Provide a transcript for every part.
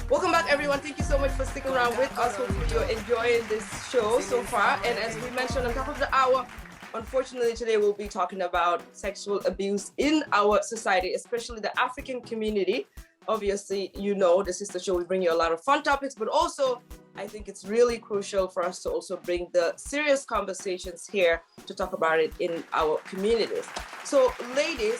Welcome back, everyone. Thank you so much for sticking around with us. Hopefully you're enjoying this show so far. And as we mentioned on top of the hour, unfortunately today we'll be talking about sexual abuse in our society, especially the African community. Obviously, you know, this is the show. We bring you a lot of fun topics, but also I think it's really crucial for us to also bring the serious conversations here to talk about it in our communities. So ladies,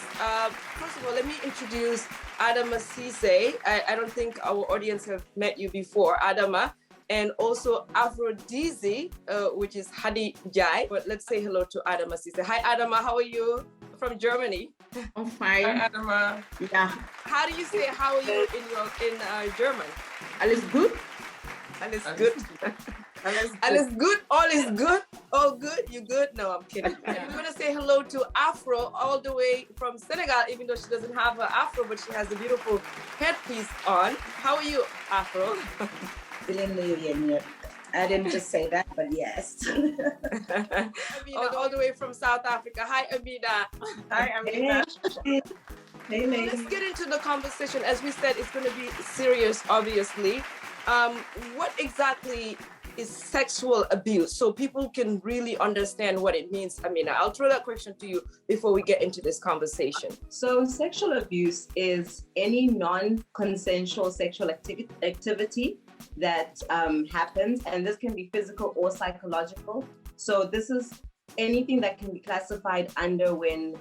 first of all, let me introduce Adama Ceesay. I don't think our audience have met you before, Adama, and also Haddy, which is Haddy Njie. But let's say hello to Adama Ceesay. Hi, Adama. How are you? From Germany. I'm fine. Hi, Adama. Yeah. How do you say how are you in German? Alles gut? Alles good. Alles good. All is good. All good. You good? No, I'm kidding. Yeah. We're gonna say hello to Afro all the way from Senegal, even though she doesn't have an Afro, but she has a beautiful headpiece on. How are you, Afro? I didn't just say that, but yes. Amina, all the way from South Africa. Hi, Amina. Hi, Amina. Hey, ladies. Let's get into the conversation. As we said, it's going to be serious, obviously. What exactly is sexual abuse? So people can really understand what it means. Amina, I'll throw that question to you before we get into this conversation. So sexual abuse is any non-consensual sexual activity that happens, and this can be physical or psychological. So this is anything that can be classified under when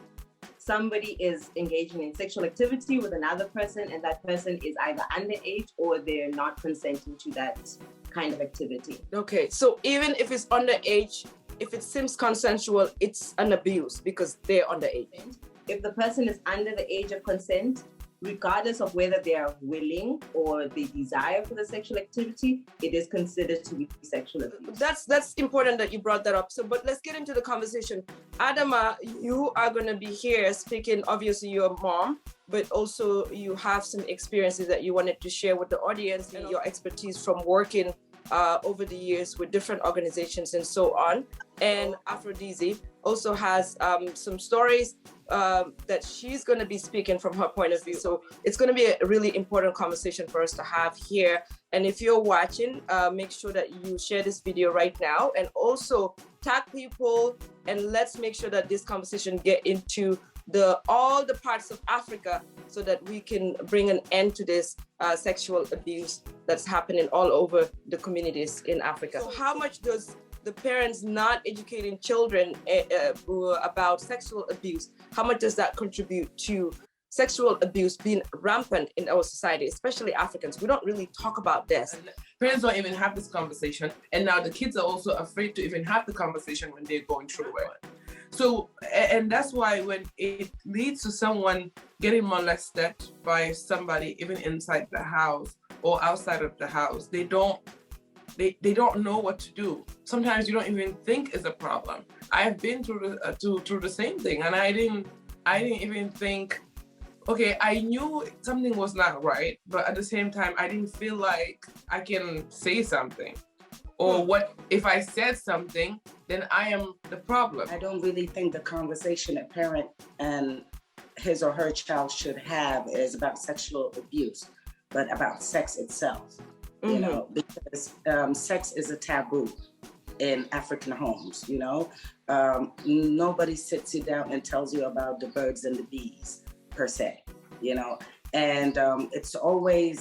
somebody is engaging in sexual activity with another person and that person is either underage or they're not consenting to that kind of activity. Okay, so even if it's underage, if it seems consensual, it's an abuse because they're underage. If the person is under the age of consent, regardless of whether they are willing or they desire for the sexual activity, it is considered to be sexual abuse. That's important that you brought that up. So, but let's get into the conversation. Adama, you are going to be here speaking. Obviously, you're a mom, but also you have some experiences that you wanted to share with the audience and your expertise from working over the years with different organizations and so on. And Aphrodite also has some stories that she's going to be speaking from her point of view. So it's going to be a really important conversation for us to have here. And if you're watching, make sure that you share this video right now and also tag people, and let's make sure that this conversation get into all the parts of Africa so that we can bring an end to this sexual abuse that's happening all over the communities in Africa. So how much does the parents not educating children about sexual abuse, how much does that contribute to sexual abuse being rampant in our society, especially Africans? We don't really talk about this. Parents don't even have this conversation. And now the kids are also afraid to even have the conversation when they're going through it. So, and that's why when it leads to someone getting molested by somebody, even inside the house or outside of the house, they don't know what to do. Sometimes you don't even think it's a problem. I've been through the same thing, and I didn't even think, okay, I knew something was not right, but at the same time, I didn't feel like I can say something. Or what if I said something, then I am the problem. I don't really think the conversation a parent and his or her child should have is about sexual abuse, but about sex itself. You know, because sex is a taboo in African homes, you know. Nobody sits you down and tells you about the birds and the bees, per se, you know. And it's always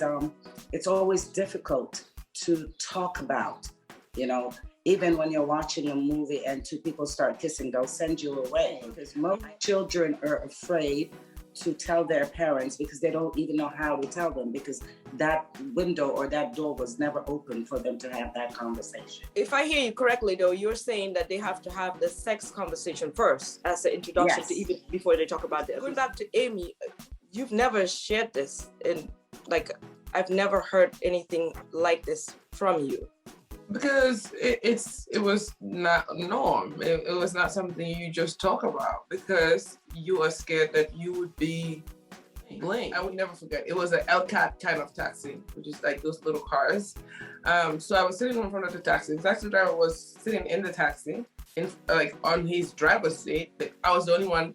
difficult to talk about, you know. Even when you're watching a movie and two people start kissing, they'll send you away. Because most children are afraid to tell their parents because they don't even know how to tell them, because that window or that door was never open for them to have that conversation. If I hear you correctly, though, you're saying that they have to have the sex conversation first as an introduction to even before they talk about this. Going back to Amy, you've never shared this, and like I've never heard anything like this from you. Because it was not a norm. It was not something you just talk about because you are scared that you would be blamed. I would never forget. It was an LCAT kind of taxi, which is like those little cars. So I was sitting in front of the taxi. The taxi driver was sitting in the taxi, like on his driver's seat. I was the only one,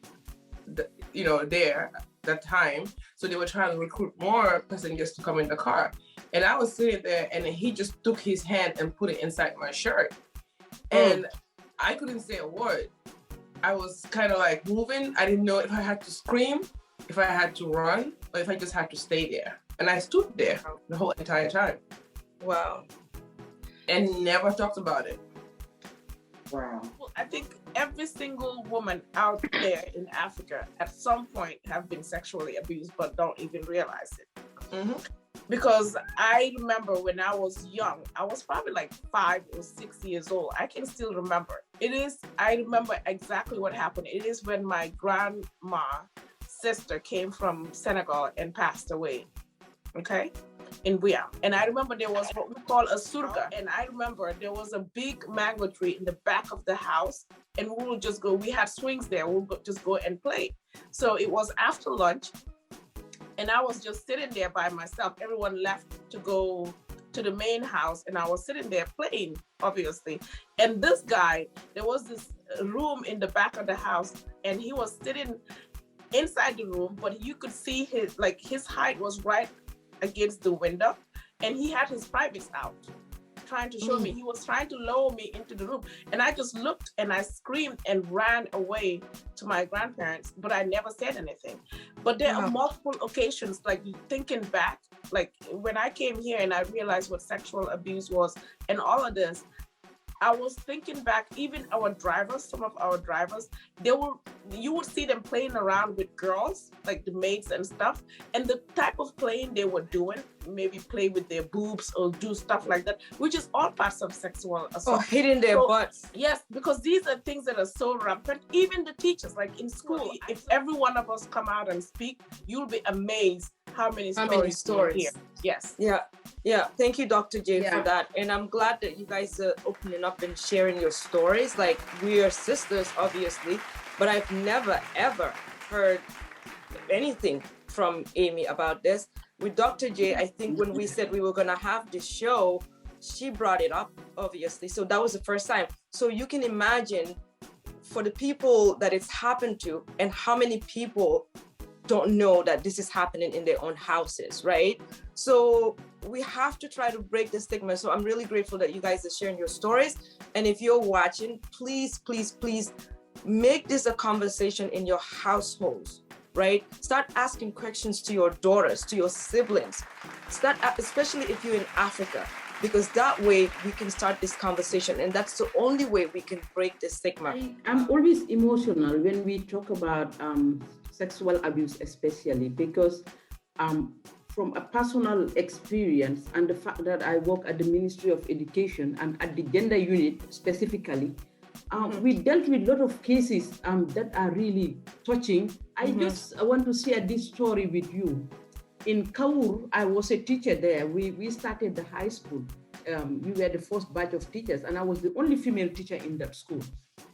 there. that time. So they were trying to recruit more passengers to come in the car. And I was sitting there and he just took his hand and put it inside my shirt. And I couldn't say a word. I was kind of like moving. I didn't know if I had to scream, if I had to run, or if I just had to stay there. And I stood there the whole entire time. Wow. And never talked about it. Wow. Well, I think every single woman out there in Africa at some point have been sexually abused but don't even realize it. Mm-hmm. Because I remember when I was young, I was probably like 5 or 6 years old. I can still remember. I remember exactly what happened. It is when my grandma sister came from Senegal and passed away. Okay? In Buya. And I remember there was what we call a surga. And I remember there was a big mango tree in the back of the house. And we would just go, we had swings there. We would just go and play. So it was after lunch. And I was just sitting there by myself. Everyone left to go to the main house. And I was sitting there playing, obviously. And this guy, there was this room in the back of the house. And he was sitting inside the room. But you could see his height was right against the window, and he had his privates out trying to show me. He was trying to lower me into the room, and I just looked and I screamed and ran away to my grandparents, but I never said anything. But there are multiple occasions, like thinking back, like when I came here and I realized what sexual abuse was and all of this, I was thinking back, even our drivers, some of our drivers, you would see them playing around with girls, like the maids and stuff. And the type of playing they were doing, maybe play with their boobs or do stuff like that, which is all parts of sexual assault. Oh, hitting their butts. Yes, because these are things that are so rampant. Even the teachers, like in school, if every one of us come out and speak, you'll be amazed how many stories you hear. Yes. Yeah. Thank you, Dr. J, for that. And I'm glad that you guys are opening up and sharing your stories. Like, we are sisters, obviously, but I've never, ever heard anything from Amy about this. With Dr. J, I think when we said we were going to have the show, she brought it up, obviously. So that was the first time. So you can imagine for the people that it's happened to and how many people don't know that this is happening in their own houses, right? So we have to try to break the stigma. So I'm really grateful that you guys are sharing your stories. And if you're watching, please, please, please make this a conversation in your households, right? Start asking questions to your daughters, to your siblings. Especially if you're in Africa, because that way we can start this conversation. And that's the only way we can break the stigma. I'm always emotional when we talk about sexual abuse, especially because from a personal experience and the fact that I work at the Ministry of Education and at the gender unit specifically, we dealt with a lot of cases that are really touching. I just want to share this story with you. In Kaur, I was a teacher there. We started the high school. We were the first batch of teachers, and I was the only female teacher in that school.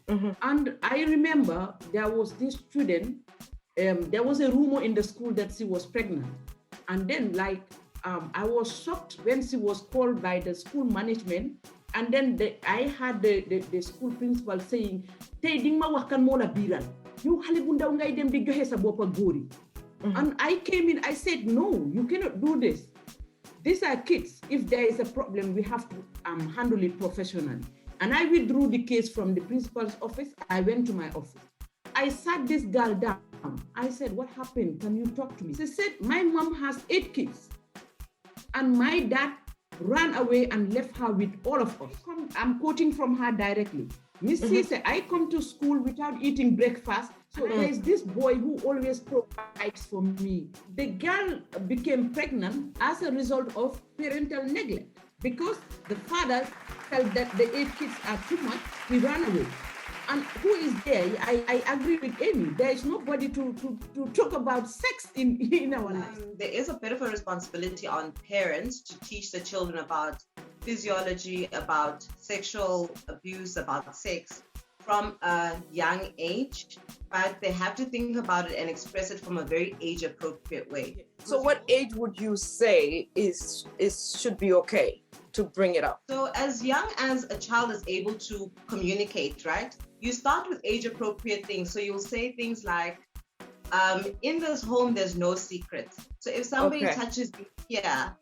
And I remember there was this student, there was a rumor in the school that she was pregnant. And then I was shocked when she was called by the school management. And then I had the school principal saying, "Tay ding ma wax kan mo la biral. You xale bu ndaw ngay dem di joxe sa boppa góori." And I came in, I said, "No, you cannot do this. These are kids. If there is a problem, we have to handle it professionally." And I withdrew the case from the principal's office. I went to my office. I sat this girl down. I said, "What happened? Can you talk to me?" She said, "My mom has 8 kids. And my dad ran away and left her with all of us." I'm quoting from her directly. Miss Ceesay, "I come to school without eating breakfast. So there's this boy who always provides for me." The girl became pregnant as a result of parental neglect because the father felt that the 8 kids are too much. He ran away. And who is there? I agree with Amy. There is nobody to talk about sex in our lives. There is a bit of a responsibility on parents to teach the children about physiology, about sexual abuse, about sex from a young age, but they have to think about it and express it from a very age-appropriate way. So what age would you say should be okay to bring it up? So as young as a child is able to communicate, right? You start with age-appropriate things. So you'll say things like, in this home, there's no secrets. So if somebody touches you here,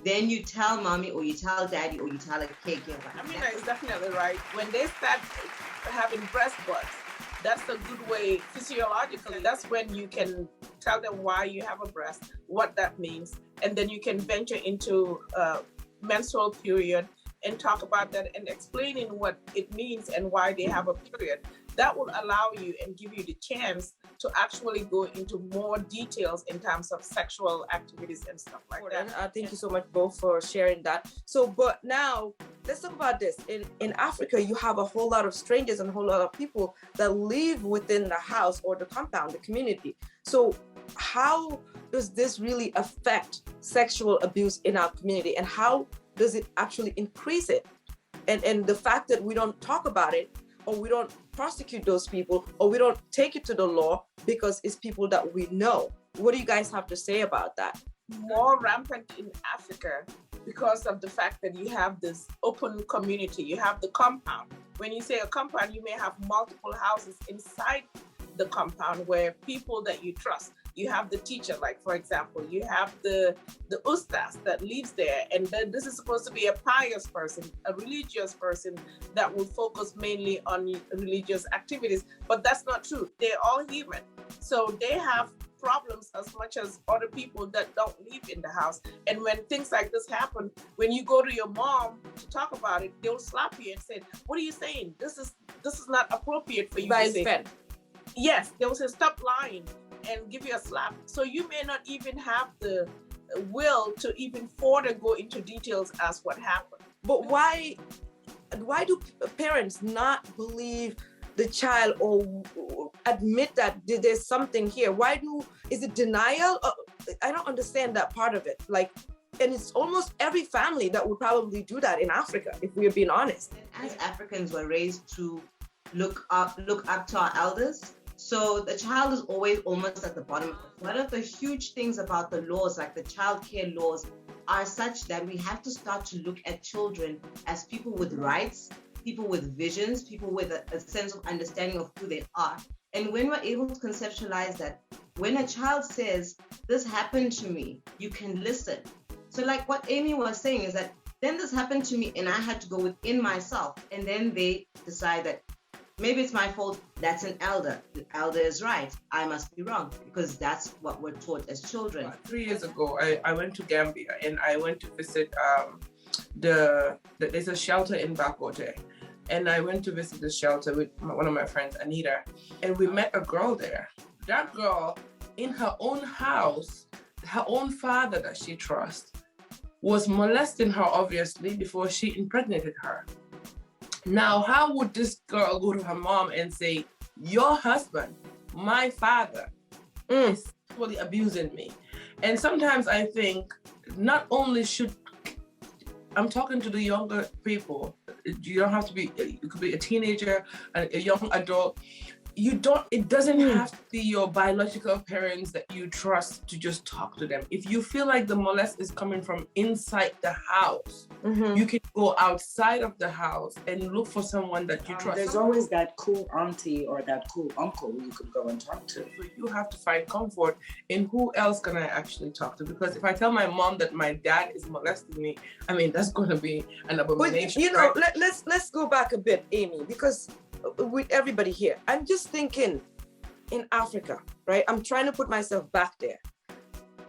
then you tell mommy or you tell daddy or you tell a caregiver. Amina is definitely right. When they start having breast buds, that's a good way physiologically. That's when you can tell them why you have a breast, what that means, and then you can venture into menstrual period and talk about that and explaining what it means and why they have a period. That will allow you and give you the chance to actually go into more details in terms of sexual activities and stuff like that. Thank you so much both for sharing that. So, but now let's talk about this. In Africa, you have a whole lot of strangers and a whole lot of people that live within the house or the compound, the community. So how does this really affect sexual abuse in our community, and how does it actually increase it? And the fact that we don't talk about it, or we don't prosecute those people, or we don't take it to the law because it's people that we know. What do you guys have to say about that? More rampant in Africa because of the fact that you have this open community, you have the compound. When you say a compound, you may have multiple houses inside the compound where people that you trust. You have the teacher, like for example, you have the ustaz that lives there, and then this is supposed to be a pious person, a religious person that will focus mainly on religious activities, but that's not true. They're all human, so they have problems as much as other people that don't live in the house. And when things like this happen, when you go to your mom to talk about it, they'll slap you and say, "What are you saying? This is not appropriate for you to say." Yes, they will say, "Stop lying," and give you a slap. So you may not even have the will to even further go into details as what happened. But why do parents not believe the child or admit that there's something here? Is it denial? I don't understand that part of it. And it's almost every family that would probably do that in Africa, if we're being honest. As Africans were raised to look up to our elders, so the child is always almost at the bottom. One of the huge things about the laws, like the child care laws, are such that we have to start to look at children as people with rights, people with visions, people with a sense of understanding of who they are. And when we're able to conceptualize that, when a child says, "This happened to me," you can listen. So like what Amy was saying is that then this happened to me and I had to go within myself, and then they decide that maybe it's my fault, that's an elder. The elder is right, I must be wrong, because that's what we're taught as children. 3 years ago, I went to Gambia and I went to visit there's a shelter in Bakote. And I went to visit the shelter with one of my friends, Anita, and we met a girl there. That girl, in her own house, her own father that she trusts, was molesting her, obviously, before she impregnated her. Now, how would this girl go to her mom and say, "Your husband, my father, is sexually abusing me"? And sometimes I think not only I'm talking to the younger people. You don't have to be, you could be a teenager, a young adult. It doesn't have to be your biological parents that you trust to just talk to them. If you feel like the molest is coming from inside the house, you can go outside of the house and look for someone that you trust. There's always that cool auntie or that cool uncle you could go and talk to. So you have to find comfort in who else can I actually talk to? Because if I tell my mom that my dad is molesting me, I mean, that's going to be an abomination. But, let's go back a bit, Amy, because with everybody here, I'm just thinking in Africa, right? I'm trying to put myself back there.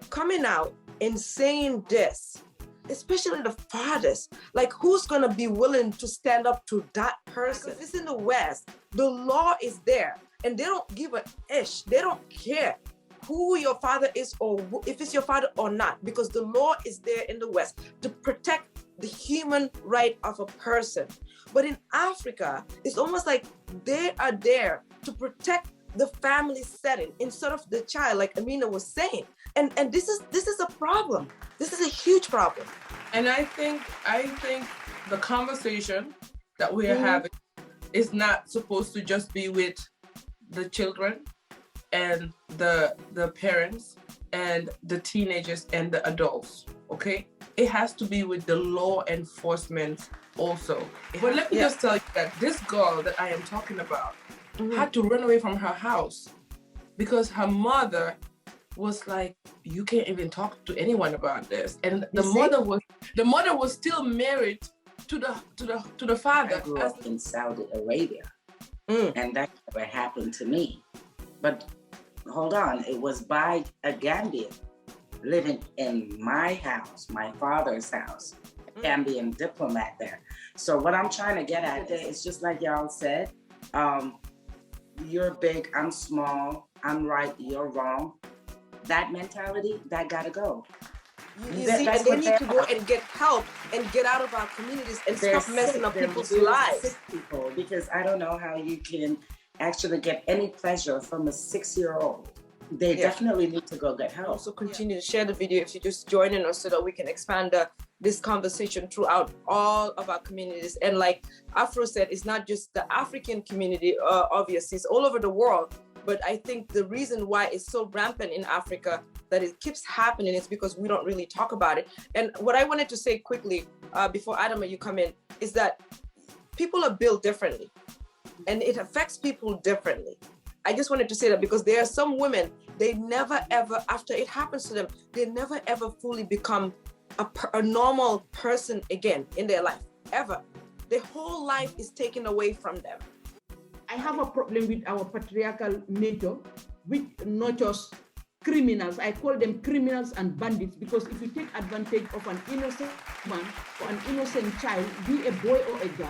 Coming out and saying this, especially the fathers, like who's gonna be willing to stand up to that person? Because it's in the West, the law is there and they don't give a ish. They don't care who your father is or if it's your father or not, because the law is there in the West to protect the human right of a person. But in Africa, it's almost like they are there to protect the family setting instead of the child, like Amina was saying. And this is a problem. This is a huge problem. And I think the conversation that we are having is not supposed to just be with the children and the parents and the teenagers and the adults, okay? It has to be with the law enforcement also. But let me just tell you that this girl that I am talking about had to run away from her house because her mother was like, you can't even talk to anyone about this. And the mother was still married to the father. I grew up in Saudi Arabia, and that never happened to me. But hold on, it was by a Gambian living in my house, my father's house, a Gambian diplomat there. So what I'm trying to get at is just like y'all said, you're big, I'm small, I'm right, you're wrong. That mentality, that gotta go. You see, and they need to go and get help and get out of our communities and stop messing up people's lives. Sick people, because I don't know how you can actually get any pleasure from a 6-year-old. They definitely need to go get help. Also continue to share the video if you're just joining us so that we can expand this conversation throughout all of our communities. And like Afro said, it's not just the African community, obviously, it's all over the world. But I think the reason why it's so rampant in Africa that it keeps happening is because we don't really talk about it. And what I wanted to say quickly before Adama, you come in, is that people are built differently and it affects people differently. I just wanted to say that because there are some women, they never ever, after it happens to them, they never ever fully become a normal person again in their life, ever. Their whole life is taken away from them. I have a problem with our patriarchal nature, which nurtures criminals. I call them criminals and bandits, because if you take advantage of an innocent man or an innocent child, be a boy or a girl,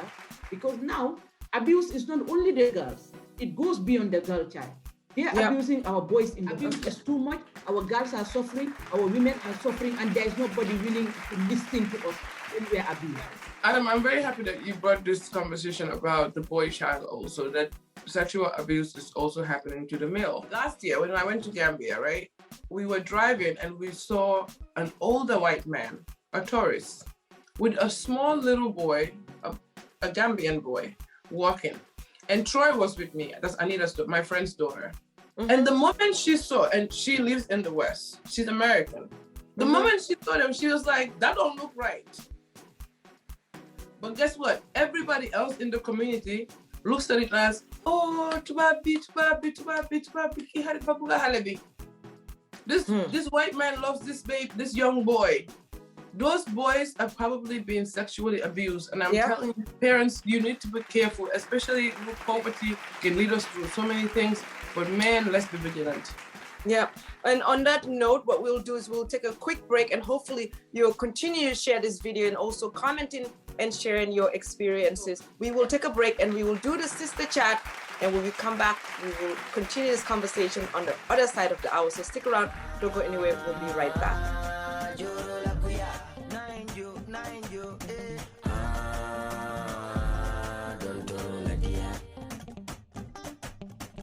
because now abuse is not only the girls, it goes beyond the girl child. They are abusing our boys in the abuse is too much. Our girls are suffering, our women are suffering, and there is nobody willing to listen to us when we are abused. Adam, I'm very happy that you brought this conversation about the boy child also, that sexual abuse is also happening to the male. Last year, when I went to Gambia, right, we were driving and we saw an older white man, a tourist, with a small little boy, a Gambian boy, walking. And Troy was with me, that's Anita's, my friend's daughter. And the moment she saw, and she lives in the West, she's American. The moment she saw them, she was like, that don't look right. But guess what? Everybody else in the community looks at it as, oh, this white man loves this babe, this young boy. Those boys are probably being sexually abused. And I'm telling you, parents, you need to be careful, especially with poverty can lead us through so many things. But man, let's be vigilant. Yeah, and on that note, what we'll do is we'll take a quick break, and hopefully you'll continue to share this video and also commenting and sharing your experiences. We will take a break and we will do the sister chat, and when we come back, we will continue this conversation on the other side of the hour. So stick around, don't go anywhere, we'll be right back.